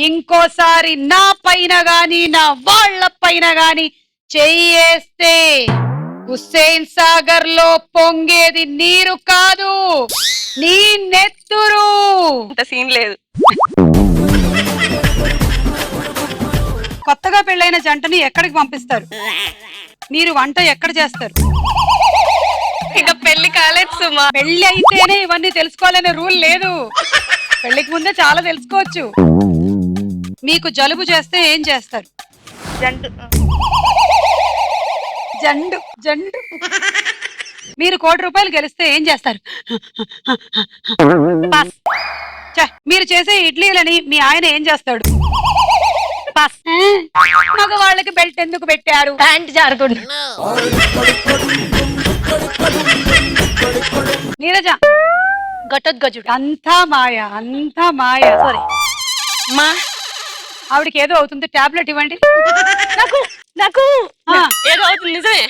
ఇంకోసారి నా పైన గాని నా వాళ్ళ పైన గాని చెయ్యేస్తే హుస్సేన్ సాగర్ లో పొంగేది నీరు కాదు, నీ నెత్తురు. అంత సీన్ లేదు. కొత్తగా పెళ్ళైన జంటని ఎక్కడికి పంపిస్తారు? మీరు వంట ఎక్కడ చేస్తారు? ఇంకా పెళ్లి కాలేదు సుమా. పెళ్లి అయితేనే ఇవన్నీ తెలుసుకోవాలనే రూల్ లేదు, పెళ్లికి ముందే చాలా తెలుసుకోవచ్చు. మీకు జలుబు చేస్తే ఏం చేస్తారు? జంటు జండు జండు. మీరు ₹1,00,00,000 గెలిస్తే ఏం చేస్తారు? పాస్. మీరు చేసే ఇడ్లీలని మీ ఆయన ఏం చేస్తాడు? పాస్. మగవాళ్ళకి బెల్ట్ ఎందుకు పెట్టారు? ప్యాంట్ జారుతుంది. నీరజ, గజుడు. అంతా మాయ, అంతా మాయ. సారీ మా ఆవిడకి ఏదో అవుతుంది, టాబ్లెట్ ఇవ్వండి. నాకు నాకు ఏదో అవుతుంది. నిజమే.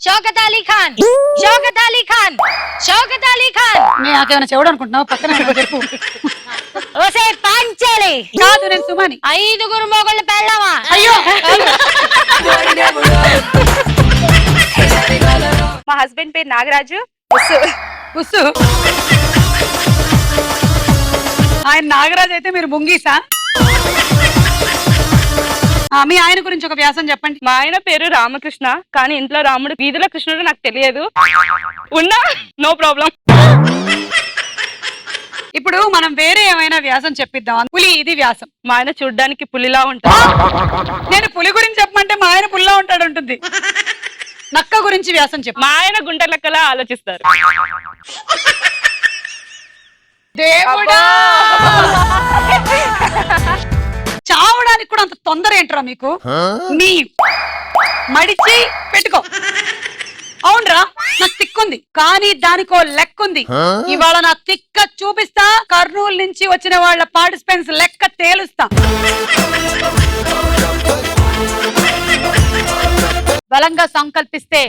షౌకత్ అలీ ఖాన్, షౌకత్ అలీ ఖాన్, షౌకత్ అలీ ఖాన్. నాకేమైనా చెవుడు అనుకుంటున్నావు? పక్కన చెప్పు. ఓసే పాంచాలి. కాదు, నేను సుమని. 5 మొగళ్ళు పెళ్ళామా? అయ్యో, మా హస్బెండ్ పేరు నాగరాజు. ఉస్సు. ఆయన నాగరాజు అయితే మీరు ముంగీసా? మీ ఆయన గురించి ఒక వ్యాసం చెప్పండి. మా ఆయన పేరు రామకృష్ణ, కానీ ఇంట్లో రాముడు వీధిలో కృష్ణుడు నాకు తెలియదు. ఉన్నా నో ప్రాబ్లం. ఇప్పుడు మనం వేరే ఏమైనా వ్యాసం చెప్పిద్దాం. పులి, ఇది వ్యాసం. మా ఆయన చూడ్డానికి పులిలా ఉంటాడు. నేను పులి గురించి చెప్పమంటే మా ఆయన పుల్లా ఉంటాడు ఉంటుంది. నక్క గురించి వ్యాసం చెప్పు. మా ఆయన గుంట లెక్కలా ఆలోచిస్తారు. దేవుడా, చావడానికి కూడా అంత తొందర ఏంట్రా మీకు? నీ మడిచి పెట్టుకో. అవునరా, నాకు తిక్కుంది, కానీ దానికో లెక్కుంది. ఇవాళ నా తిక్క చూపిస్తా. కర్నూలు నుంచి వచ్చిన వాళ్ళ పార్టిసిపెంట్స్ లెక్క తేలుస్తా. బలంగా సంకల్పిస్తే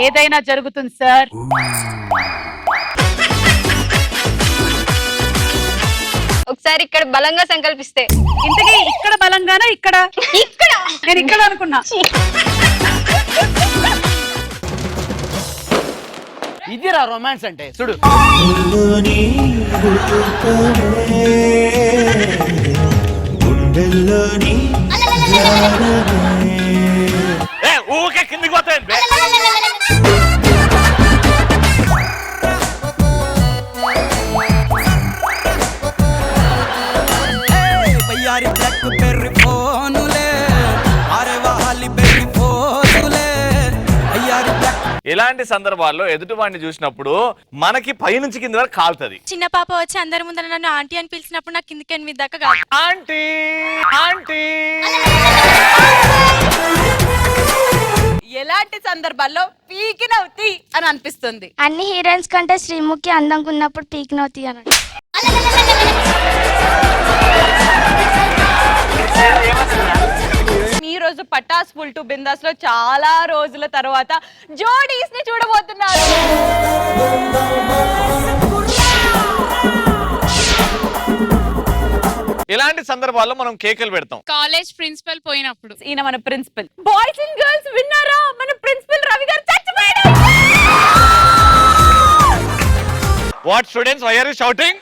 ఏదైనా జరుగుతుంది సార్. ఒకసారి ఇక్కడ బలంగా సంకల్పిస్తే. ఇంతకీ ఇక్కడ బలంగానా? ఇక్కడ ఇక్కడ నేను ఇక్కడ అనుకున్నా. ఇదిరా రొమాన్స్ అంటే. చూడు, ఊకే కిందికి పోతాయి. ఇలాంటి సందర్భాల్లో ఎదుటి వాడిని చూసినప్పుడు మనకి పైనుంచి కింద వరకు కాలుతుంది. చిన్న పాప వచ్చి అందరి ముందర నన్ను ఆంటీ అని పిలిచినప్పుడు నాకు కిందకి 8 దాకా కాదు. Aunty aunty. ఎలాంటి సందర్భాల్లో పీకి నవ్వుతి అని అనిపిస్తుంది? అన్ని హీరోయిన్స్ కంటే శ్రీముఖి అందంగా ఉన్నప్పుడు పీక్ నవ్వుతి అని. ఈ రోజు పటాస్ ఫుల్ టు బిందాస్ లో చాలా రోజుల తర్వాత జోడీస్ ని చూడబోతున్నారు. ఇలాంటి సందర్భాల్లో మనం కేకలు పెడతాం. కాలేజ్ ప్రిన్సిపల్ పోయినప్పుడు. ఈయన మన ప్రిన్సిపల్. బాయ్స్ అండ్ గర్ల్స్ విన్నారా? మన ప్రిన్సిపల్ రవి గారు చచ్చిపోయాడు. What students, why are you shouting?